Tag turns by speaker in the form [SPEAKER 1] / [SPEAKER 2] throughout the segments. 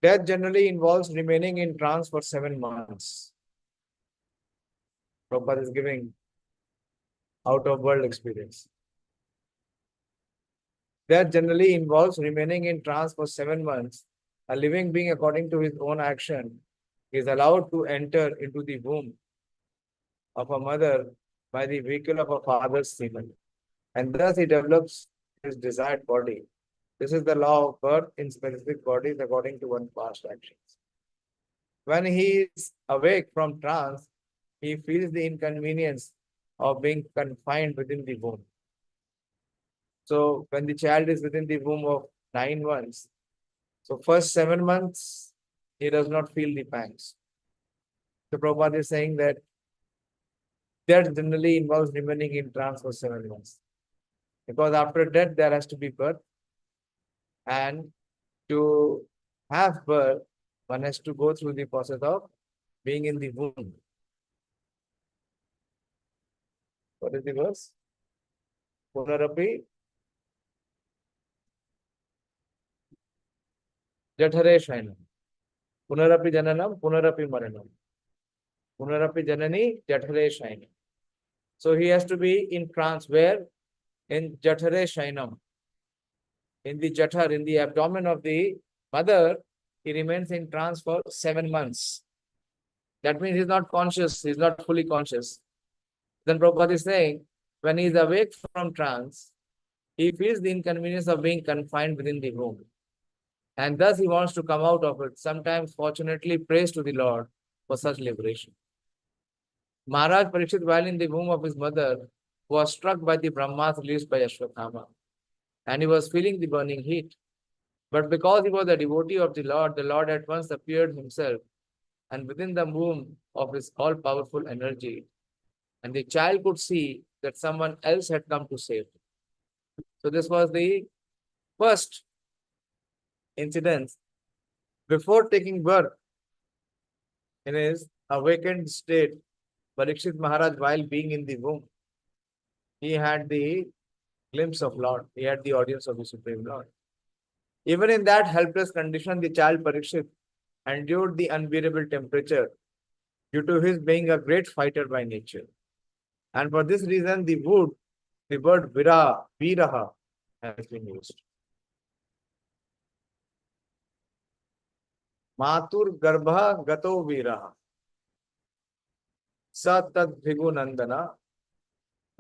[SPEAKER 1] Death generally involves remaining in trance for 7 months. Prabhupada is giving out-of-world experience. Death generally involves remaining in trance for 7 months. A living being, according to his own action, is allowed to enter into the womb of a mother by the vehicle of a father's semen, and thus he develops his desired body. This is the law of birth in specific bodies according to one's past actions. When he is awake from trance, he feels the inconvenience of being confined within the womb. So when the child is within the womb of 9 months, so first 7 months, he does not feel the pangs. So Prabhupada is saying that death generally involves remaining in trance for 7 months. Because after death, there has to be birth. And to have birth, one has to go through the process of being in the womb. What is the verse? Punarapi Jathare Shainam. Punarapi Jananam, Punarapi Maranam. Punarapi Janani, Jathare Shainam. So he has to be in trance where? In Jathare Shainam. In the Jathar, in the abdomen of the mother, he remains in trance for 7 months. That means he's not conscious, he's not fully conscious. Then Prabhupada is saying, when he is awake from trance, he feels the inconvenience of being confined within the womb. And thus he wants to come out of it. Sometimes, fortunately, prays to the Lord for such liberation. Maharaj Parikshit, while in the womb of his mother, was struck by the Brahmas released by Ashwatthama. And he was feeling the burning heat. But because he was a devotee of the Lord at once appeared himself and within the womb of his all-powerful energy. And the child could see that someone else had come to save him. So this was the first incident before taking birth in his awakened state. Parikshit Maharaj, while being in the womb, he had the glimpse of Lord. He had the audience of the Supreme Lord. Even in that helpless condition, the child Parikshit endured the unbearable temperature due to his being a great fighter by nature. And for this reason, the word viraha has been used. Matur garbha gato viraha. Sa tad bhigu nandana.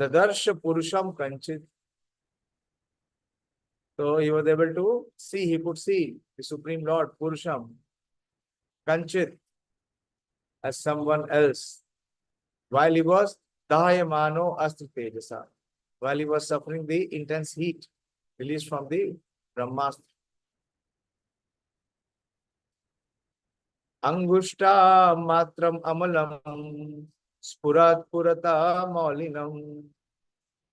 [SPEAKER 1] Dadarsha purusham kanchit. So he was able to see, he could see the Supreme Lord Purusham kanchit as someone else while he was dahayamano astra tejasa, while he was suffering the intense heat released from the Brahmastra. Angushta matram amalam spurat purata maulinam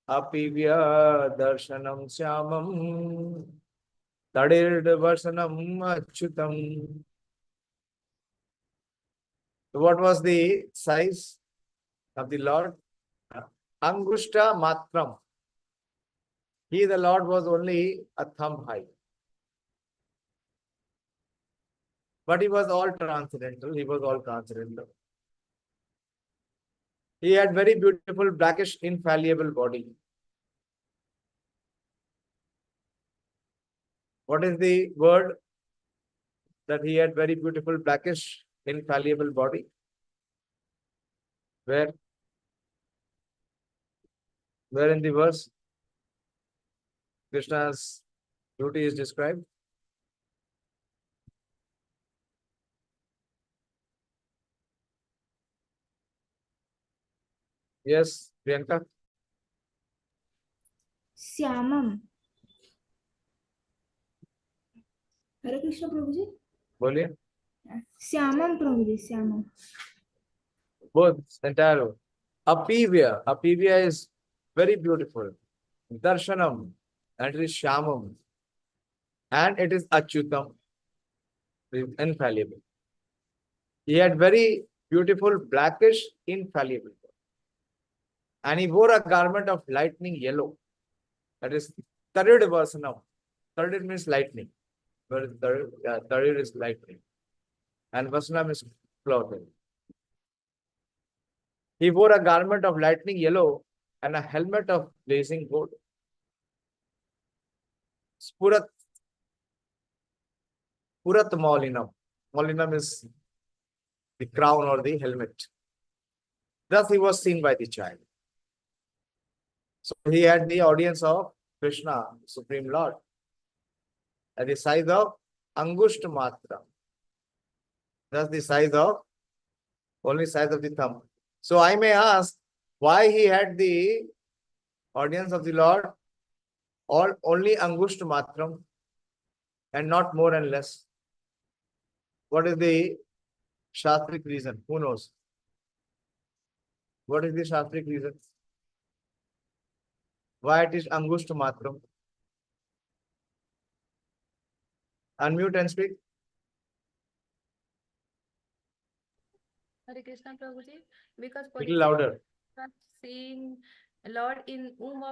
[SPEAKER 1] apivya darshanam syamam tadird varsanam achyutam. What was the size of the Lord? Angushta matram. He, the Lord, was only a thumb high. But he was all transcendental. He was all transcendental. He had very beautiful, blackish, infallible body. What is the word that he had very beautiful, blackish, infallible body? Where in the verse Krishna's beauty is described? Yes, Priyanka?
[SPEAKER 2] श्यामम. हरे कृष्ण प्रभु जी.
[SPEAKER 1] बोलिए.
[SPEAKER 2] श्यामम प्रभु जी, श्यामम.
[SPEAKER 1] Both, entire. Apivya. Apivya is very beautiful. Darshanam. And it is Shamam. And it is Achyutam. It is infallible. He had very beautiful, blackish, infallible. And he wore a garment of lightning yellow. That is Tarid Varsanam. Tarid means lightning. Where is Tarir? Yeah, Tarir is lightning. And Vasanam is clothing. He wore a garment of lightning yellow and a helmet of blazing gold. Spurat Maulinam. Maulinam is the crown or the helmet. Thus he was seen by the child. So he had the audience of Krishna, Supreme Lord, at the size of Angushta Matra. That's the size of, only size of the thumb. So I may ask, why he had the audience of the Lord or only Angushta Matram and not more and less? What is the Shastric reason? Who knows? What is the Shastric reason? Why it is Angushta Matram? Unmute and speak.
[SPEAKER 3] Hare Krishna Prabhuji, because
[SPEAKER 1] Little louder.
[SPEAKER 3] was seeing Lord in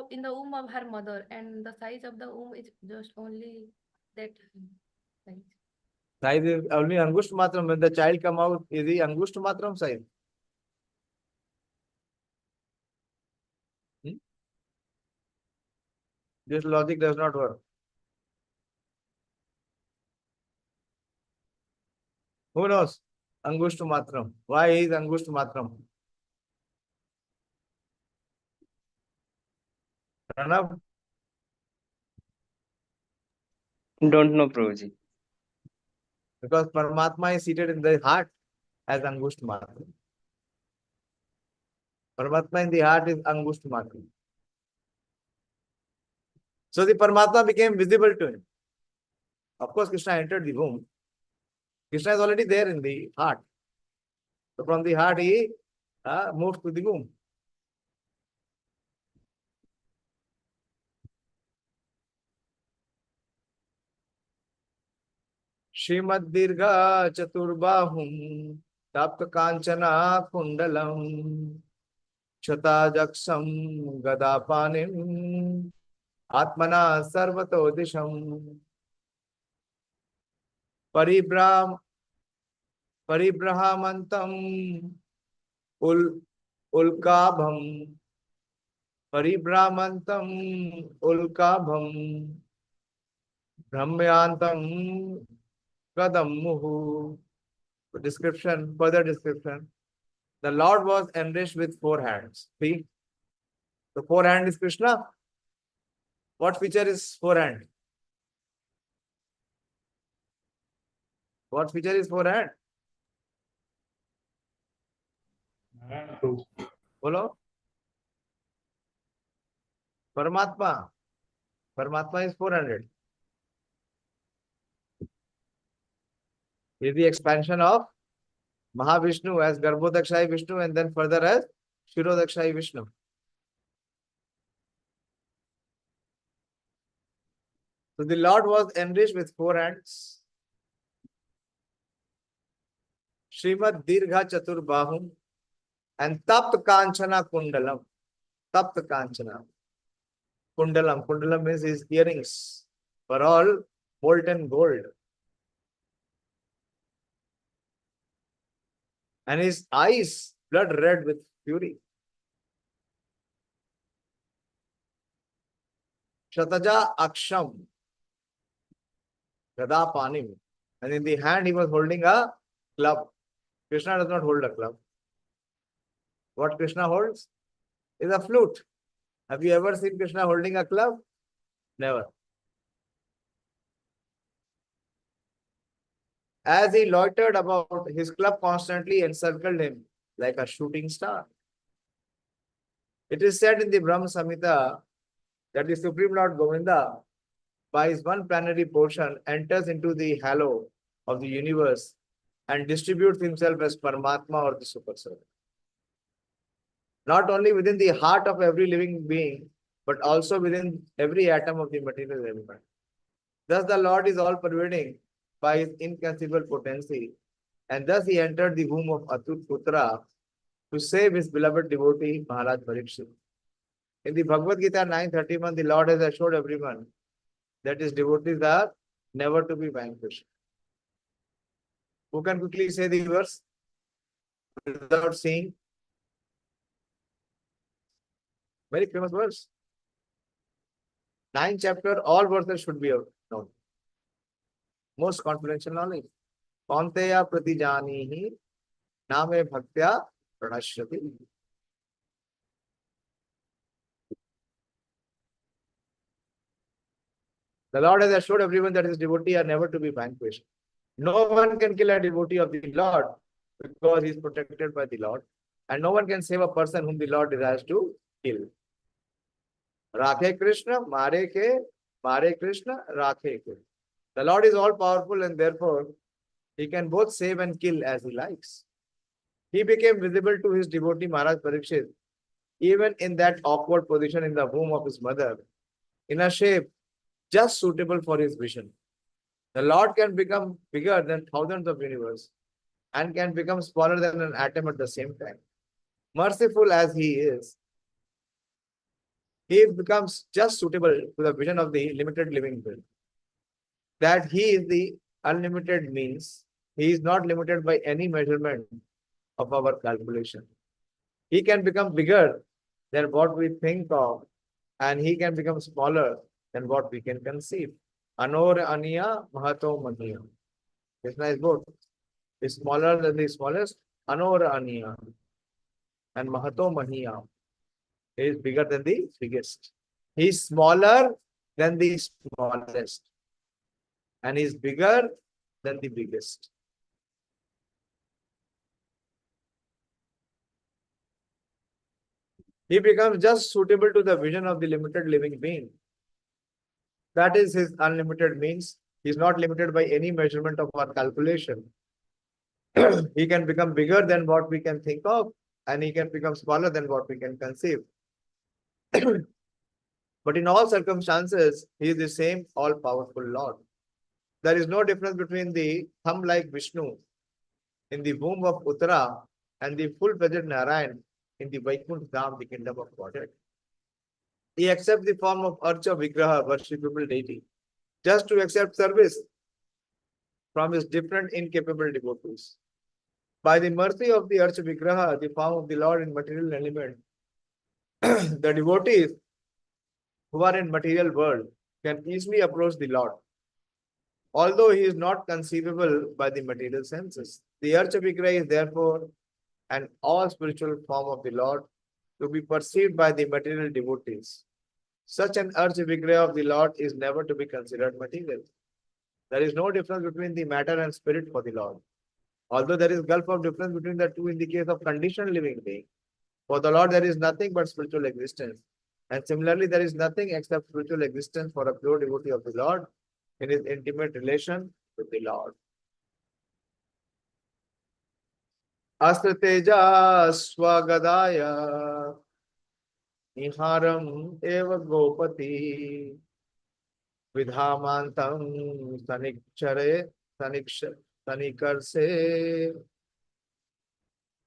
[SPEAKER 3] in the womb of her mother, and the size of the womb is just only that size.
[SPEAKER 1] Size is only Angushta Matram. When the child come out, is the Angushta Matram size? This logic does not work. Who knows? Angushta Matram. Why is Angushta Matram? Pranav?
[SPEAKER 4] Don't know, Prabhuji.
[SPEAKER 1] Because Paramatma is seated in the heart as Angushta Matram. Paramatma in the heart is Angushta Matram. So the Paramatma became visible to him. Of course, Krishna entered the womb. Krishna is already there in the heart. So from the heart, he moved to the womb. Srimad Dirgha Chaturbahum Tapta Kanchana Kundalam Chatajaksam Gadapanim Atmana Sarvato Disham Paribrahamantam Ulkabham Paribrahamantam Ulkabham Brahmyantam Kadammuhu. Description, further description. The Lord was enriched with 4 hands. See? The 4 hand is Krishna. What feature is 4 hand? What feature is 4 hand? Bolo? Paramatma. Paramatma is 400. Is the expansion of Mahavishnu as Garbhodakshai Vishnu and then further as Shirodakshai Vishnu. So the Lord was enriched with 4 hands. Srimad Dirgha Chaturbahum and Tapt Kanchana Kundalam. Tapt Kanchana. Kundalam. Kundalam means his earrings were all molten gold. And his eyes blood red with fury. Shataja Aksham Gadapanim. And in the hand he was holding a club. Krishna does not hold a club. What Krishna holds is a flute. Have you ever seen Krishna holding a club? Never. As he loitered about, his club constantly encircled him like a shooting star. It is said in the Brahma Samhita that the Supreme Lord Govinda, by his one plenary portion, enters into the halo of the universe and distributes himself as Paramatma or the Super Soul. Not only within the heart of every living being, but also within every atom of the material element. Thus the Lord is all-pervading by his inconceivable potency, and thus he entered the womb of Atut Putra to save his beloved devotee Maharaj Parikshit. In the Bhagavad Gita 9:31, the Lord has assured everyone that his devotees are never to be vanquished. Who can quickly say the verse without seeing? Very famous verse. 9th chapter, all verses should be known. Most confidential knowledge. Kaunteya pratijanihi name bhaktya pranashyati. The Lord has assured everyone that his devotee are never to be vanquished. No one can kill a devotee of the Lord because he is protected by the Lord. And no one can save a person whom the Lord desires to kill. Rakhe Krishna, Mare Krishna, Rakhe Krishna. The Lord is all powerful and therefore he can both save and kill as he likes. He became visible to his devotee Maharaj Parikshit even in that awkward position in the womb of his mother, in a shape just suitable for his vision. The Lord can become bigger than thousands of universes and can become smaller than an atom at the same time. Merciful as he is, he becomes just suitable to the vision of the limited living being. That he is the unlimited means he is not limited by any measurement of our calculation. He can become bigger than what we think of, and he can become smaller than what we can conceive. Anor Aniya Mahato Maniya. Krishna is both. Is smaller than the smallest, Anor Aniya. And Mahato Maniya is bigger than the biggest. He is smaller than the smallest. And he is bigger than the biggest. He becomes just suitable to the vision of the limited living being. That is his unlimited means. He is not limited by any measurement of our calculation. He can become bigger than what we can think of, and he can become smaller than what we can conceive. But in all circumstances, he is the same all-powerful Lord. There is no difference between the thumb-like Vishnu in the womb of Uttara and the full-fledged Narayan in the Vaikuntha Dham, the kingdom of Godhead. He accepts the form of Archa Vigraha, worshipable deity, just to accept service from his different incapable devotees. By the mercy of the Archa Vigraha, the form of the Lord in material element, the devotees who are in material world can easily approach the Lord. Although he is not conceivable by the material senses, the Archa Vigraha is therefore an all-spiritual form of the Lord to be perceived by the material devotees. Such an Archa Vigraha of the Lord is never to be considered material. There is no difference between the matter and spirit for the Lord. Although there is gulf of difference between the two in the case of conditioned living being. For the Lord there is nothing but spiritual existence. And similarly, there is nothing except spiritual existence for a pure devotee of the Lord in his intimate relation with the Lord. Astra Teja Swagadaya Niharam Eva Gopati Vidhamantam Sanikar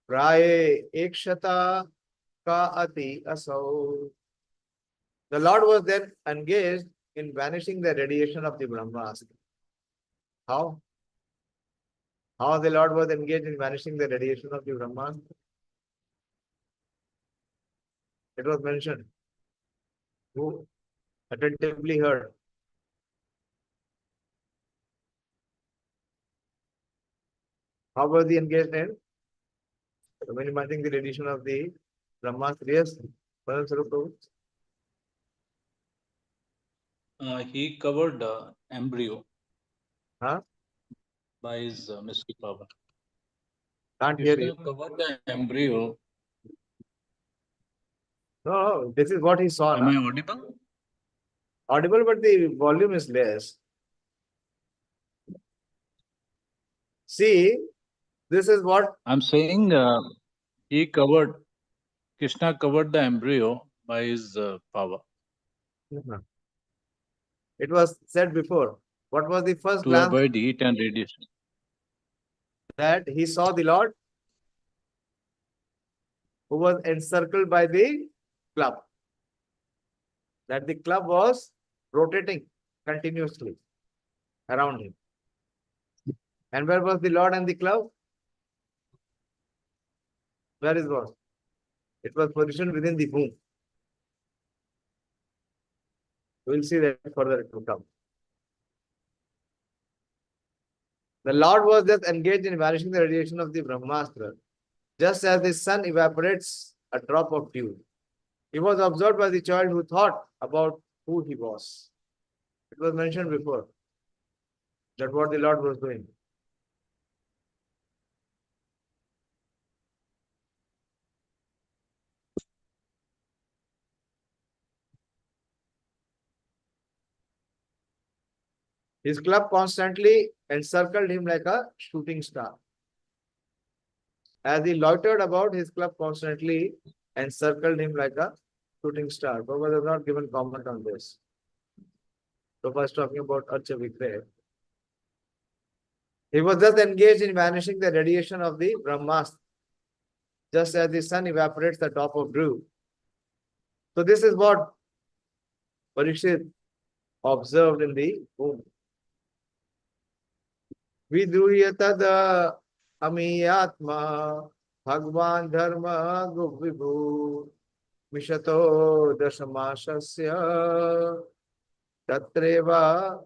[SPEAKER 1] Raye Ekshata Ka Ati Asau. The Lord was then engaged in vanishing the radiation of the Brahmastra. How? How the Lord was engaged in vanishing the radiation of the Brahmastra? It was mentioned. Who attentively heard? How was he engaged in minimizing the radiation of the Brahmastra? Yes, Param Sarup Prabhu.
[SPEAKER 5] He covered embryo
[SPEAKER 1] Huh?
[SPEAKER 5] by his mystic power.
[SPEAKER 1] Can't hear
[SPEAKER 5] Krishna
[SPEAKER 1] you.
[SPEAKER 5] covered the embryo.
[SPEAKER 1] No, this is what he saw.
[SPEAKER 5] Am
[SPEAKER 1] Now.
[SPEAKER 5] I audible?
[SPEAKER 1] Audible, but the volume is less. See, this is what
[SPEAKER 5] I'm saying Krishna covered the embryo by his power
[SPEAKER 1] it was said before. What was the first
[SPEAKER 5] to
[SPEAKER 1] glance
[SPEAKER 5] avoid heat and radiation.
[SPEAKER 1] that he saw the Lord who was encircled by the club? That the club was rotating continuously. around him. And where was the Lord and the cloud? Where is God? It was positioned within the womb. We will see that further it will come. The Lord was just engaged in vanishing the radiation of the Brahmastra, just as the sun evaporates a drop of dew. He was observed by the child who thought about who he was. It was mentioned before that what the Lord was doing. His club constantly encircled him like a shooting star. As he loitered about, his club constantly encircled him like a shooting star. Prabhupada has not given comment on this. Prabhupada is talking about Archa Vikraya. He was just engaged in vanishing the radiation of the Brahmastra, just as the sun evaporates the top of dew. So this is what Parikshit observed in the womb. Viduhyatad amiyatma Bhagwan dharma gubvibhu mishato dashamashasya tatreva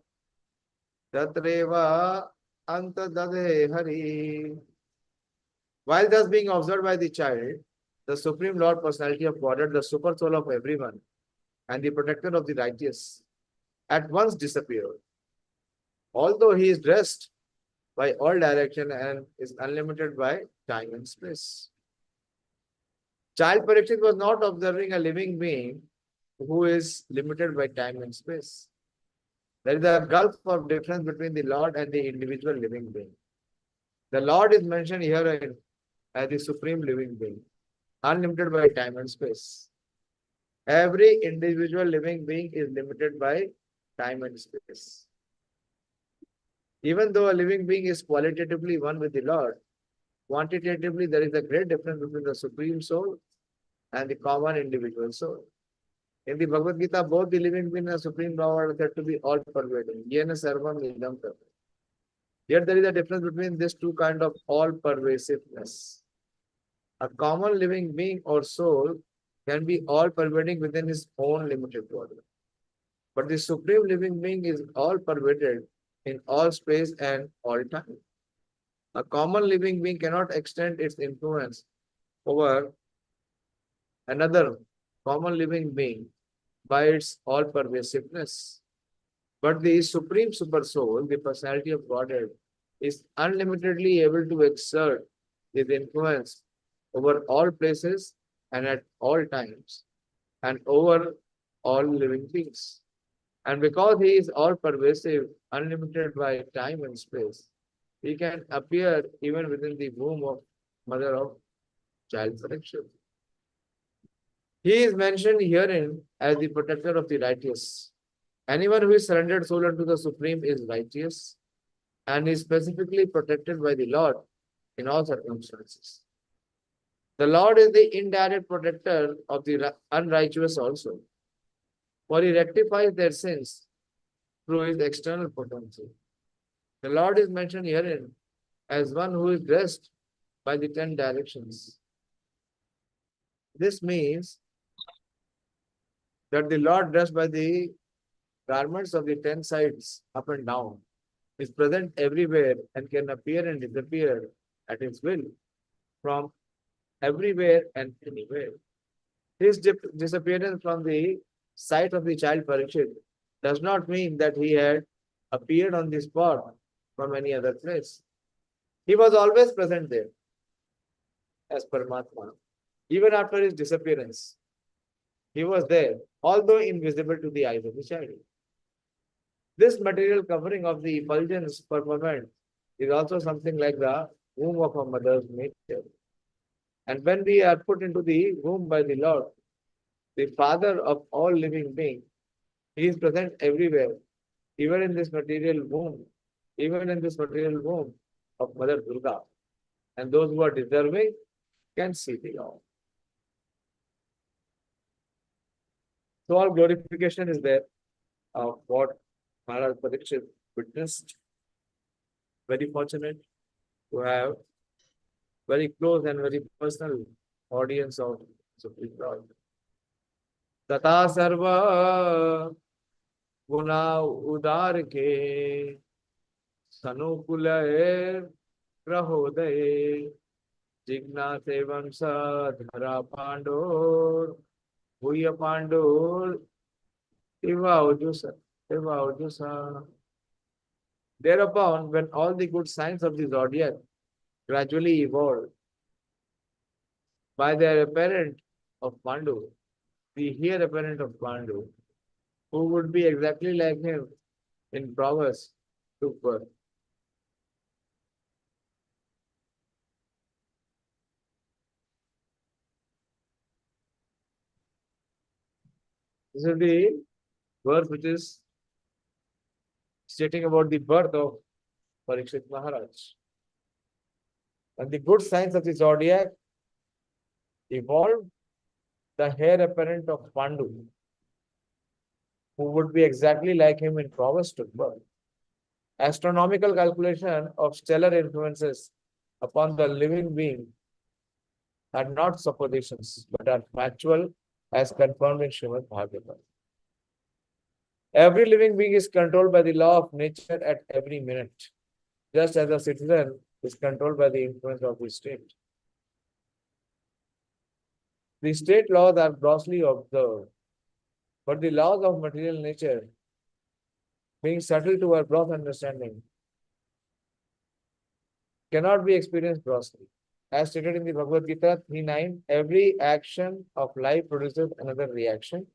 [SPEAKER 1] antadade hari. While thus being observed by the child, the Supreme Lord Personality of Godhead, the super soul of everyone, and the protector of the righteous, at once disappeared. Although he is dressed by all direction and is unlimited by time and space. Child Parikshit was not observing a living being who is limited by time and space. There is a gulf of difference between the Lord and the individual living being. The Lord is mentioned here as the supreme living being, unlimited by time and space. Every individual living being is limited by time and space. Even though a living being is qualitatively one with the Lord, quantitatively there is a great difference between the supreme soul and the common individual soul. In the Bhagavad Gita, both the living being and the supreme Lord are said to be all pervading. Yena sarvam idam tat. Yet there is a difference between these two kinds of all pervasiveness. A common living being or soul can be all pervading within his own limited body. But the supreme living being is all pervaded in all space and all time. A common living being cannot extend its influence over another common living being by its all pervasiveness. But the supreme super soul, the personality of Godhead, is unlimitedly able to exert his influence over all places and at all times and over all living beings. And because he is all pervasive, unlimited by time and space, he can appear even within the womb of mother of child Parikshit. He is mentioned herein as the protector of the righteous. Anyone who is surrendered soul unto the Supreme is righteous and is specifically protected by the Lord in all circumstances. The Lord is the indirect protector of the unrighteous also, for he rectifies their sins through his external potency. The Lord is mentioned herein as one who is dressed by the 10 directions. This means that the Lord, dressed by the garments of the 10 sides up and down, is present everywhere and can appear and disappear at his will from everywhere and anywhere. His disappearance from the sight of the child Parikshit does not mean that he had appeared on the spot from any other place. He was always present there as Paramatma. Even after his disappearance, he was there, although invisible to the eyes of the child. This material covering of the effulgence firmament is also something like the womb of a mother's nature. And when we are put into the womb by the Lord, the Father of all living beings, he is present everywhere, even in this material womb, of Mother Durga. And those who are deserving can see the Lord. So all glorification is there of what Maharaj Parikshit witnessed. Very fortunate to have very close and very personal audience of Supreme Lord. Tata sarva guna udar ke sanukulae prahodaye jigna sevam sa dhara pandor huya pandor eva ujusa. Thereupon, when all the good signs of the zodiac gradually evolved by their apparent of Pandu, the here apparent of Pandu, who would be exactly like him in prowess, took birth. This is the verse which is stating about the birth of Parikshit Maharaj. And the good signs of the zodiac evolved the heir apparent of Pandu, who would be exactly like him in prowess, took birth. Astronomical calculation of stellar influences upon the living being are not suppositions, but are factual as confirmed in Srimad Bhagavatam. Every living being is controlled by the law of nature at every minute, just as a citizen is controlled by the influence of the state. The state laws are grossly observed, but the laws of material nature, being subtle to our gross understanding, cannot be experienced grossly. As stated in the Bhagavad Gita 3.9, every action of life produces another reaction,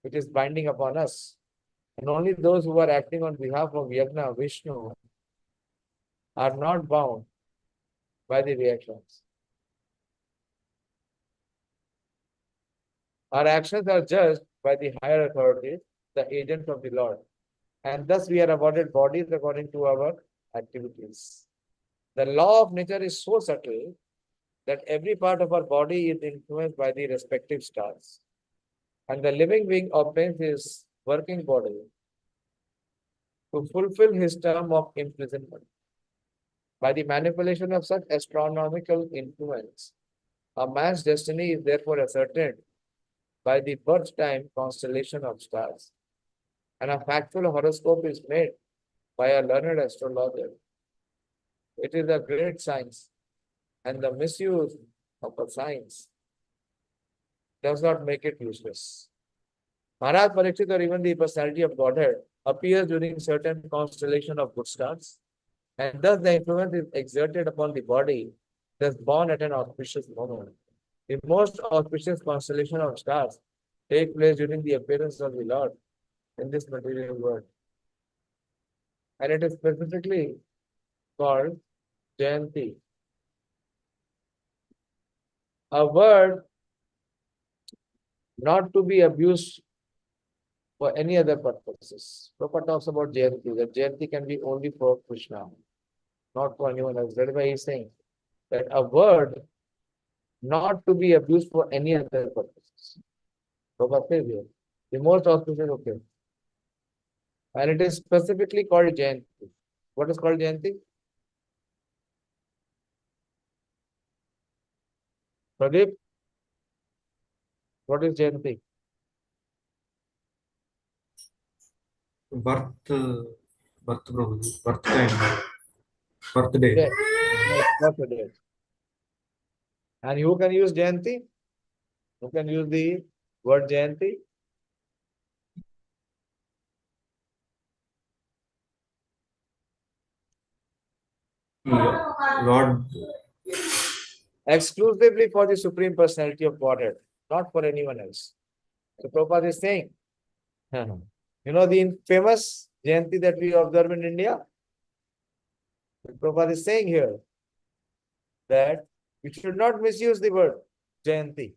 [SPEAKER 1] which is binding upon us. And only those who are acting on behalf of Yagna, Vishnu, are not bound by the reactions. Our actions are judged by the higher authorities, the agents of the Lord, and thus we are awarded bodies according to our activities. The law of nature is so subtle that every part of our body is influenced by the respective stars, and the living being obtains his working body to fulfill his term of imprisonment. By the manipulation of such astronomical influence, a man's destiny is therefore ascertained by the birth time constellation of stars, and a factual horoscope is made by a learned astrologer. It is a great science, and the misuse of a science does not make it useless. Maharaj Parikshit, or even the personality of Godhead, appears during certain constellation of good stars, and thus the influence is exerted upon the body, thus born at an auspicious moment. The most auspicious constellation of stars take place during the appearance of the Lord in this material world. And it is specifically called Jayanti. A word not to be abused for any other purposes. Prabhupada talks about Jayanti, that Jayanti can be only for Krishna, not for anyone else. That is why he is saying that a word not to be abused for any other purposes. Prabhupada says here, the most auspicious occasion. And it is specifically called Jayanti. What is called Jayanti? Pradeep, what is Jayanti?
[SPEAKER 6] birth Prabhu, birth time, birthday.
[SPEAKER 1] Yes, yes, birthday. And who can use Jayanti? Who can use the word Jayanti?
[SPEAKER 6] Lord,
[SPEAKER 1] Exclusively for the Supreme Personality of Godhead, not for anyone else. So Prabhupada is saying, you know the famous Jayanti that we observe in India? Prabhupada is saying here that you should not misuse the word Jayanti.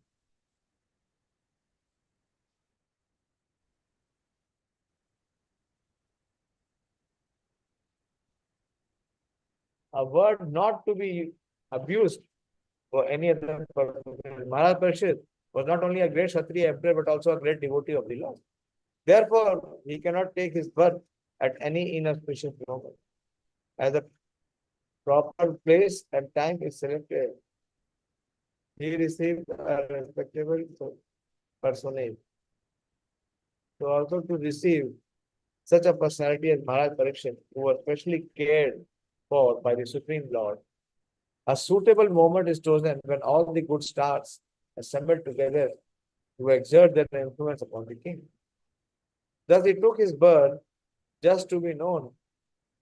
[SPEAKER 1] A word not to be abused for any other purpose. Maharaj Parikshit was not only a great Kshatriya emperor but also a great devotee of the Lord. Therefore, he cannot take his birth at any inauspicious moment. As a proper place and time is selected, he received a respectable personage. So also to receive such a personality as Maharaj Parikshit, who was specially cared for by the Supreme Lord, a suitable moment is chosen when all the good stars assemble together to exert their influence upon the king. Thus he took his birth just to be known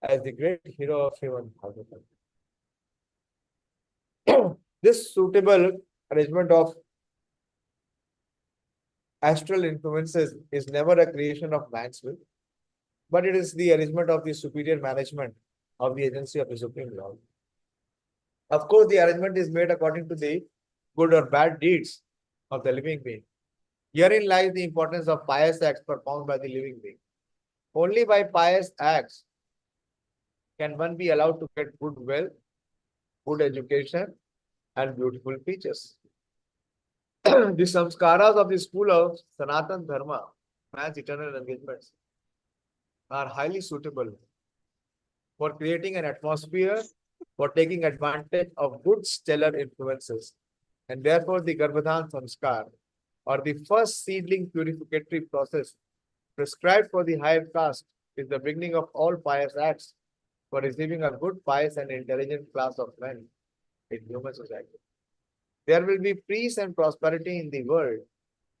[SPEAKER 1] as the great hero of human Bhagavatam. This suitable arrangement of astral influences is never a creation of man's will, but it is the arrangement of the superior management of the agency of the Supreme Lord. Of course, the arrangement is made according to the good or bad deeds of the living being. Herein lies the importance of pious acts performed by the living being. Only by pious acts can one be allowed to get good wealth, good education, and beautiful features. The samskaras of the school of Sanatan Dharma, man's eternal engagements, are highly suitable for creating an atmosphere for taking advantage of good stellar influences. And therefore, the Garbhadhan Samskar, or the first seedling purificatory process prescribed for the higher caste, is the beginning of all pious acts for receiving a good, pious, and intelligent class of men in human society. There will be peace and prosperity in the world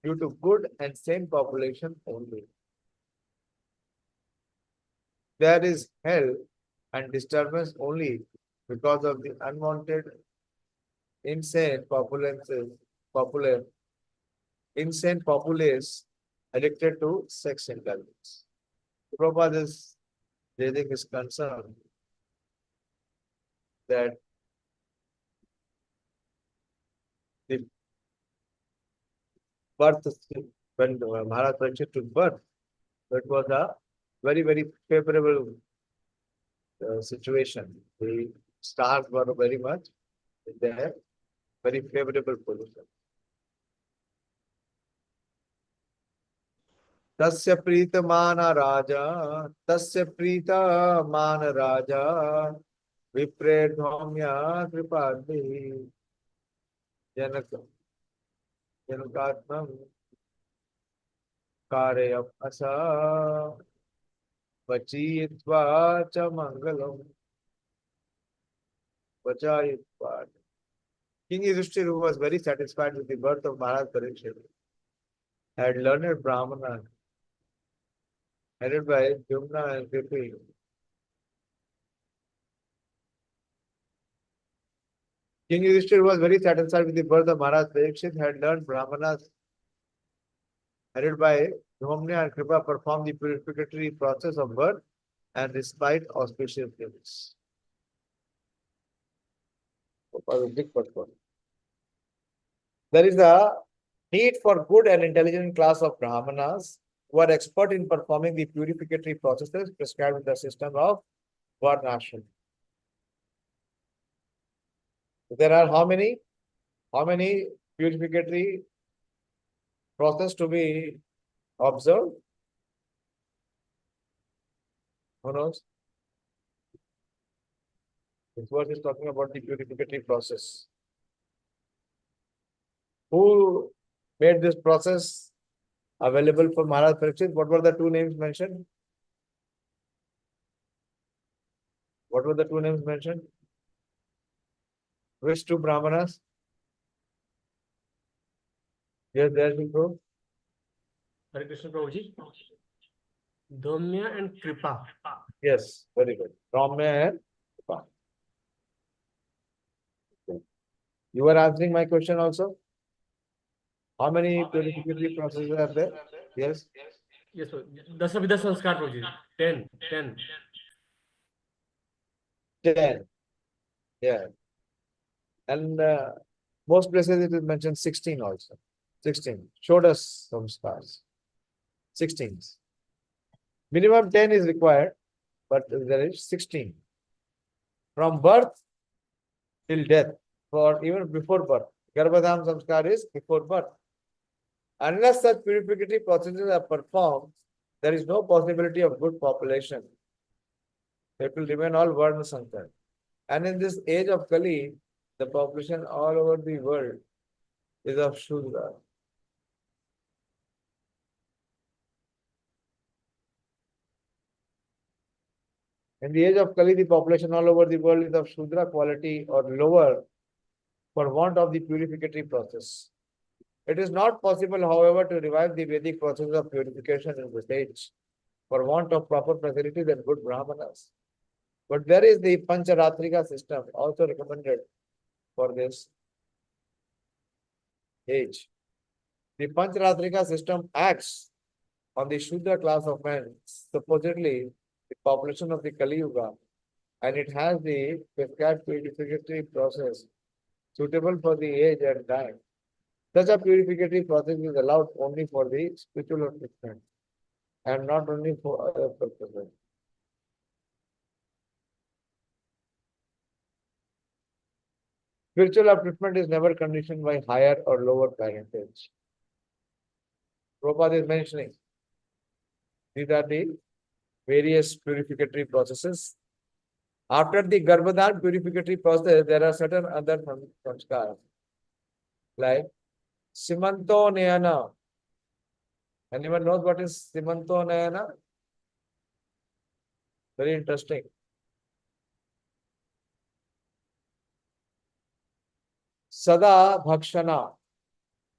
[SPEAKER 1] due to good and sane population only. There is hell and disturbance only because of the unwanted, insane insane populace addicted to sex indulgence. Prabhupada is raising his concern that the birth, when Maharaj Parikshit took birth, it was a very, very favorable situation. The stars were very much in their very favorable position. Tasya Prita Mana Raja, Tasya Prita Mana Raja, Vipre Dhamya Kripadhi, Janakatmam Karayam Asa, Vachitva Cha Mangalam, Vachayitva. King Yudhishthira, who was very satisfied with the birth of Maharaj Parikshit, had learned Brahmana, headed by Jumna and Kripi. King Yudhishthira was very satisfied with the birth of Maharaj Parikshit, had learned Brahmanas, headed by Dhumna and Kripa, performed the purificatory process of birth and respite auspicious gifts. There is a need for good and intelligent class of Brahmanas who are expert in performing the purificatory processes prescribed in the system of Varnashram. There are how many purificatory process to be observed? Who knows? This verse is talking about the purificatory process. Who made this process available for Maharaj Parikshit? What were the two names mentioned? What were the two names mentioned? Which two Brahmanas? Yes, there you go.
[SPEAKER 7] Hare Krishna Prabhuji. Dhaumya and Kripa.
[SPEAKER 1] Yes, very good. Ramya and Kripa. Okay. You were answering my question also? How many purificatory processes are there? Yes.
[SPEAKER 7] Yes, sir. Dasavidha Sanskar Prabhuji. 10.
[SPEAKER 1] 10. Yeah. And most places it is mentioned 16 also. 16. Showed us some stars. 16. Minimum 10 is required, but there is 16. From birth till death, or even before birth. Garbhadham Samskar is before birth. Unless such purificatory processes are performed, there is no possibility of good population. It will remain all Varna Sankar. And in this age of Kali, the population all over the world is of Shudra. In the age of Kali, the population all over the world is of Shudra quality or lower for want of the purificatory process. It is not possible, however, to revive the Vedic process of purification in this age for want of proper facilities and good Brahmanas. But there is the Pancharatrika system also recommended for this age. The Pancharatrika system acts on the Shuddha class of men, supposedly the population of the Kali Yuga, and it has the prescribed purificatory process suitable for the age and time. Such a purificatory process is allowed only for the spiritual upliftment and not only for other purposes. Spiritual upliftment is never conditioned by higher or lower parentage. Prabhupada is mentioning these are the various purificatory processes. After the Garbhadan purificatory process, there are certain other sanskars like Simanto Nayana. Anyone knows what is Simanto Nayana? Very interesting. Sada Bhakshana.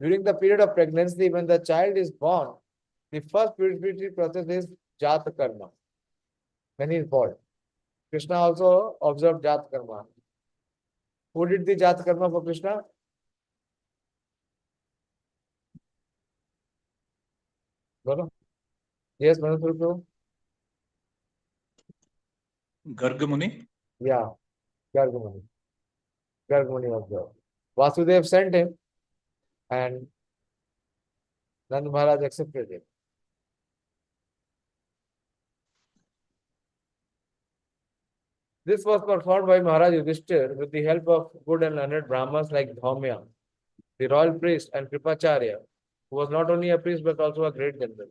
[SPEAKER 1] During the period of pregnancy, when the child is born, the first purificatory process is Jata Karma. When he is born. Krishna also observed Jata Karma. Who did the Jata Karma for Krishna? Bolo? Yes, Manasur Prabhu?
[SPEAKER 5] Gargamuni.
[SPEAKER 1] Yeah, Gargamuni. Gargamuni observed. Vasudev sent him and Nand Maharaj accepted him. This was performed by Maharaj Yudhishthir with the help of good and learned Brahmas like Dhaumya, the royal priest, and Kripacharya, who was not only a priest but also a great general.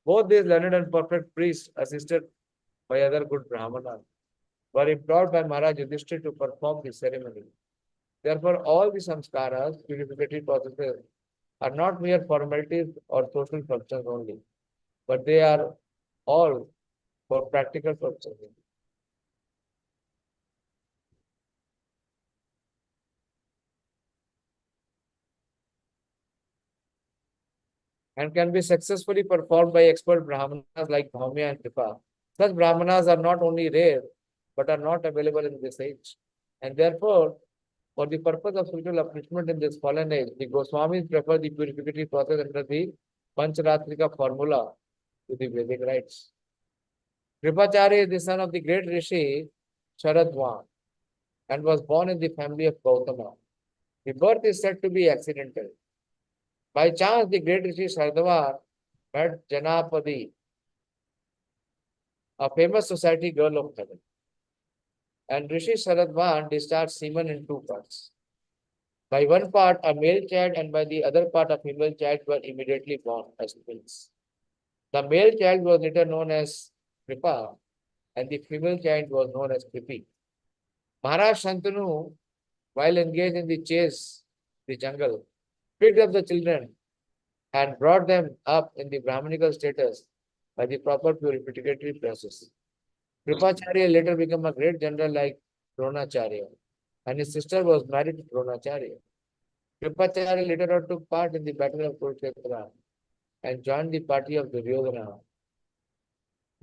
[SPEAKER 1] Both these learned and perfect priests, assisted by other good Brahmanas, were implored by Maharaj Yudhishthir to perform the ceremony. Therefore, all the samskaras, purificatory processes, are not mere formalities or social functions only, but they are all for practical purposes. And can be successfully performed by expert Brahmanas like Dhaumya and Kripa. Such Brahmanas are not only rare, but are not available in this age. And therefore, for the purpose of spiritual upliftment in this fallen age, the Goswamis prefer the purificatory process under the Pancharatrika formula to the Vedic rites. Kripacharya is the son of the great Rishi Sharadvan and was born in the family of Gautama. The birth is said to be accidental. By chance, the great Rishi Sharadvan met Janapadi, a famous society girl of heaven. And Rishi Sharadvan discharged semen in two parts. By one part, a male child, and by the other part, a female child were immediately born as twins. The male child was later known as Kripa, and the female child was known as Kripi. Maharaj Shantanu, while engaged in the chase, the jungle, picked up the children and brought them up in the Brahmanical status by the proper purificatory process. Kripacharya later became a great general like Dronacharya, and his sister was married to Dronacharya. Kripacharya later on took part in the battle of Kurukshetra and joined the party of Duryodhana.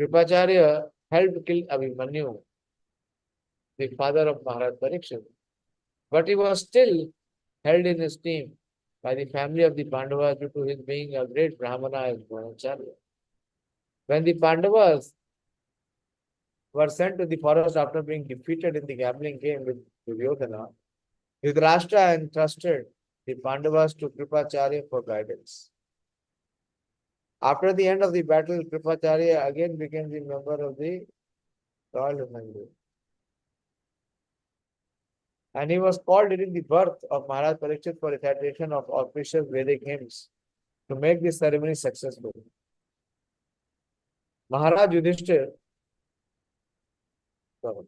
[SPEAKER 1] Kripacharya helped kill Abhimanyu, the father of Maharaj Parikshit, but he was still held in esteem by the family of the Pandavas due to his being a great Brahmana as Dronacharya. When the Pandavas were sent to the forest after being defeated in the gambling game with Duryodhana, Dhritarashtra entrusted the Pandavas to Kripacharya for guidance. After the end of the battle, Kripacharya again became the member of the royal assembly. And he was called during the birth of Maharaj Parikshit for recitation of auspicious Vedic hymns to make this ceremony successful. Maharaj Yudhishthir. Sorry.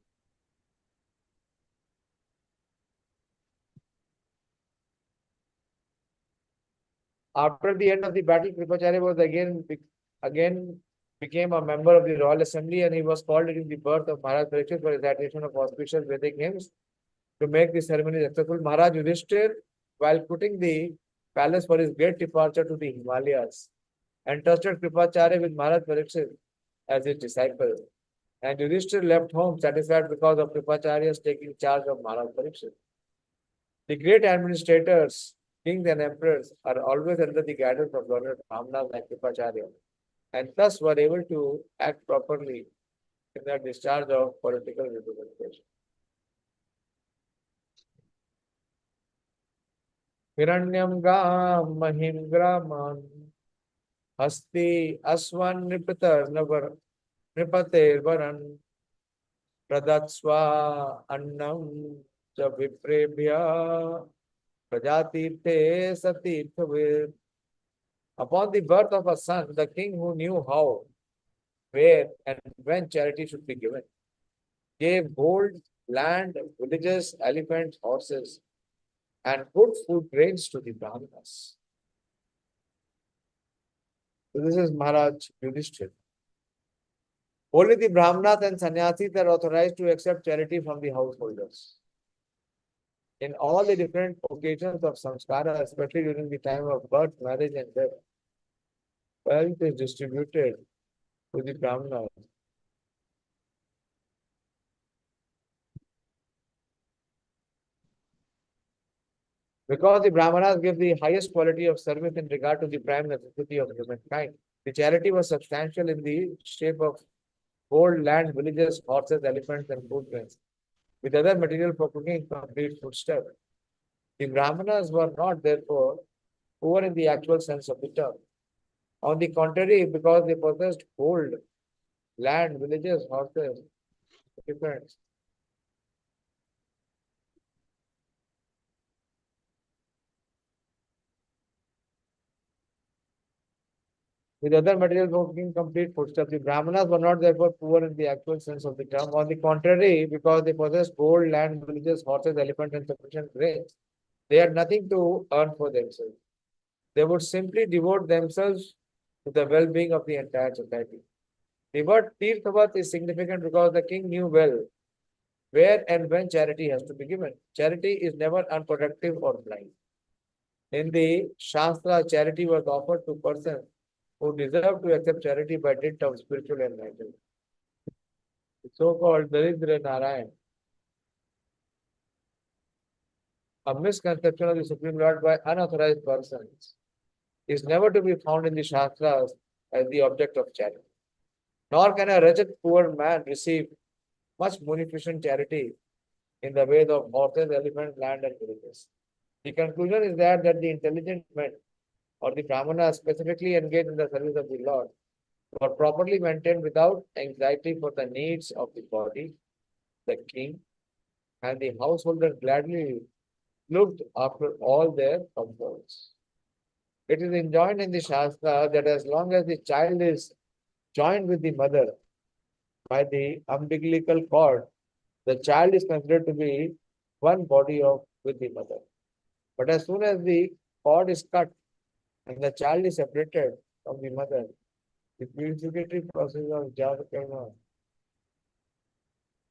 [SPEAKER 1] After the end of the battle, Kripacharya was again became a member of the Royal Assembly, and he was called during the birth of Maharaj Parikshit for recitation of auspicious Vedic hymns to make the ceremony successful. Maharaj Yudhishthir, while quitting the palace for his great departure to the Himalayas, entrusted Kripacharya with Maharaj Parikshit as his disciple. And Yudhishthir left home satisfied because of Kripacharya's taking charge of Maharaj Parikshit. The great administrators, kings and emperors are always under the guidance of learned Brahmanas like Kripacharya, and thus were able to act properly in their discharge of political representation. Hiranyam Gam Mahim Graman Hasti Aswan Nipatar Navar Nipater Varan Pradatswa Annam Cha Viprebhya Prajatirthe Satirthavir. Upon the birth of a son, the king who knew how, where, and when charity should be given, gave gold, land, villages, elephants, horses, and good food grains to the Brahmanas. So this is Maharaj Yudhishthir. Only the Brahmanas and Sannyasis are authorized to accept charity from the householders. In all the different occasions of samskara, especially during the time of birth, marriage, and death, wealth is distributed to the Brahmanas. Because the Brahmanas give the highest quality of service in regard to the prime necessity of humankind, the charity was substantial in the shape of gold, land, villages, horses, elephants, and food grains, with other material for cooking complete foodstuff. The Brahmanas were not, therefore, poor in the actual sense of the term. On the contrary, because they possessed gold, land, villages, horses, elephants, with other materials for cooking complete foodstuff. The Brahmanas were not therefore poor in the actual sense of the term. On the contrary, because they possessed gold, land, villages, horses, elephants, and sufficient grains, they had nothing to earn for themselves. They would simply devote themselves to the well-being of the entire society. The word Tirthavat is significant because the king knew well where and when charity has to be given. Charity is never unproductive or blind. In the Shastra, charity was offered to persons who deserve to accept charity by dint of spiritual enlightenment. The so-called Daridra Narayan, a misconception of the Supreme Lord by unauthorized persons, is never to be found in the Shastras as the object of charity. Nor can a wretched poor man receive much munificent charity in the ways of horses, elephants, land, and villages. The conclusion is that the intelligent men or the Brahmanas specifically engaged in the service of the Lord were properly maintained without anxiety for the needs of the body, the king, and the householders gladly looked after all their comforts. It is enjoined in the Shastra that as long as the child is joined with the mother by the umbilical cord, the child is considered to be one body with the mother. But as soon as the cord is cut and the child is separated from the mother, the purificatory process of Japa Karma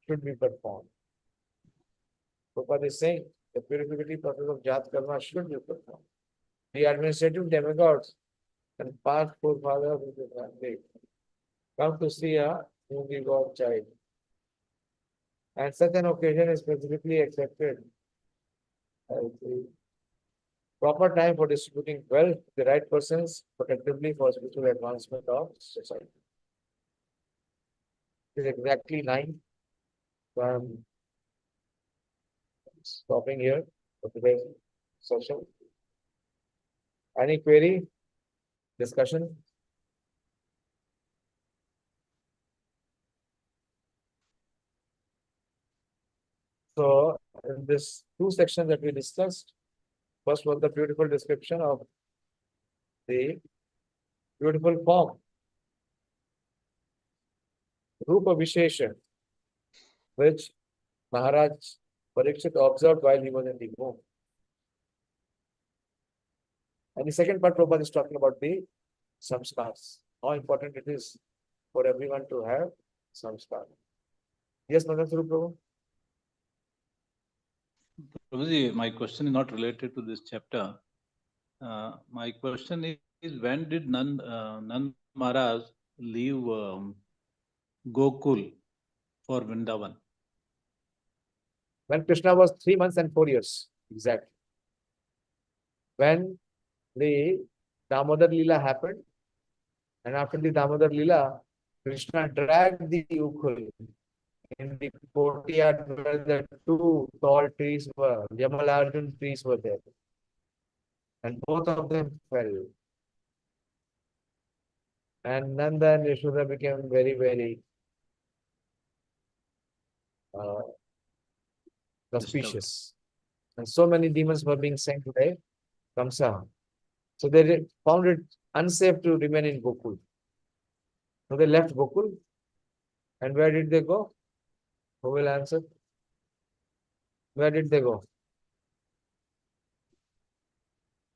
[SPEAKER 1] should be performed. Prabhupada is saying the purificatory process of Japa Karma should be performed. The administrative demigods and past forefathers of the family come to see a newly born child. And such an occasion is specifically accepted as the proper time for distributing wealth to the right persons protectively for spiritual advancement of society. It is exactly 9. So I'm stopping here for today's session. Any query, discussion? So in this 2 sections that we discussed, first was the beautiful description of the beautiful form Rupa Vishesha, which Maharaj Parikshit observed while he was in the womb. And the second part, Prabhupada is talking about the samskars. How important it is for everyone to have samskar. Yes, Madan Swarup Prabhu?
[SPEAKER 5] Prabhuji, my question is not related to this chapter. My question is when did Nand Maharaj leave Gokul for Vrindavan?
[SPEAKER 1] When Krishna was 3 months and 4 years, exactly. When the Damodar Leela happened, and after the Damodar Leela, Krishna dragged the Ukul in the courtyard where the 2 tall trees were, Yamalarjun trees were there. And both of them fell. And Nanda and Yashoda became very, very suspicious. And so many demons were being sent to the Kamsa. So they found it unsafe to remain in Gokul. So they left Gokul. And where did they go? Who will answer? Where did they go?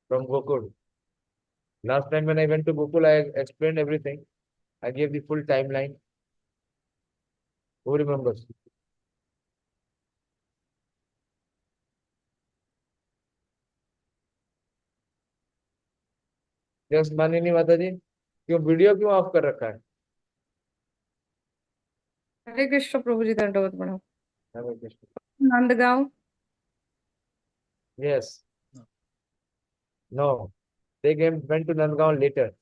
[SPEAKER 1] From Gokul. Last time when I went to Gokul, I explained everything. I gave the full timeline. Who remembers? Yes, माननीय माता जी, क्यों video क्यों of कर रखा है?
[SPEAKER 8] हरे कृष्ण प्रभु जी दंडवत प्रणाम।
[SPEAKER 1] Hare Krishna.
[SPEAKER 8] Nandgaon
[SPEAKER 1] Yes. No. They went to Nandgaon later.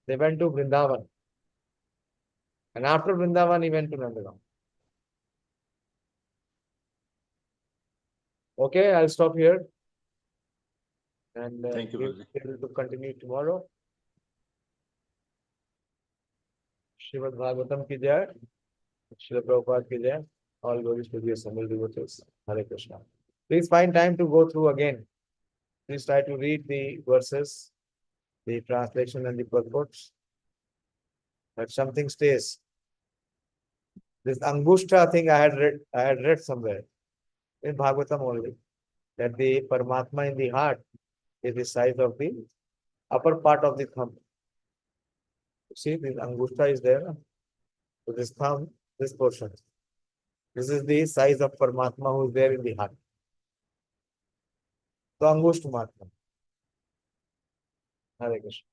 [SPEAKER 1] They went to Vrindavan. And after Vrindavan, he went to Nandgaon. Okay, I'll stop here. And
[SPEAKER 5] Thank you,
[SPEAKER 1] we
[SPEAKER 5] Prabhuji.
[SPEAKER 1] will be able to continue tomorrow. Srimad Bhagavatam ki jai. Srila Prabhupada ki jai. All glories to the assembled devotees. Hare Krishna. Please find time to go through again. Please try to read the verses, the translation and the purports. That something stays. This Angushta thing I had read somewhere in Bhagavatam only, that the Paramatma in the heart is the size of the upper part of the thumb. See, this Angushta is there. So this thumb, this portion. This is the size of Paramatma who is there in the heart. So Angushta Matma. Hare Krishna.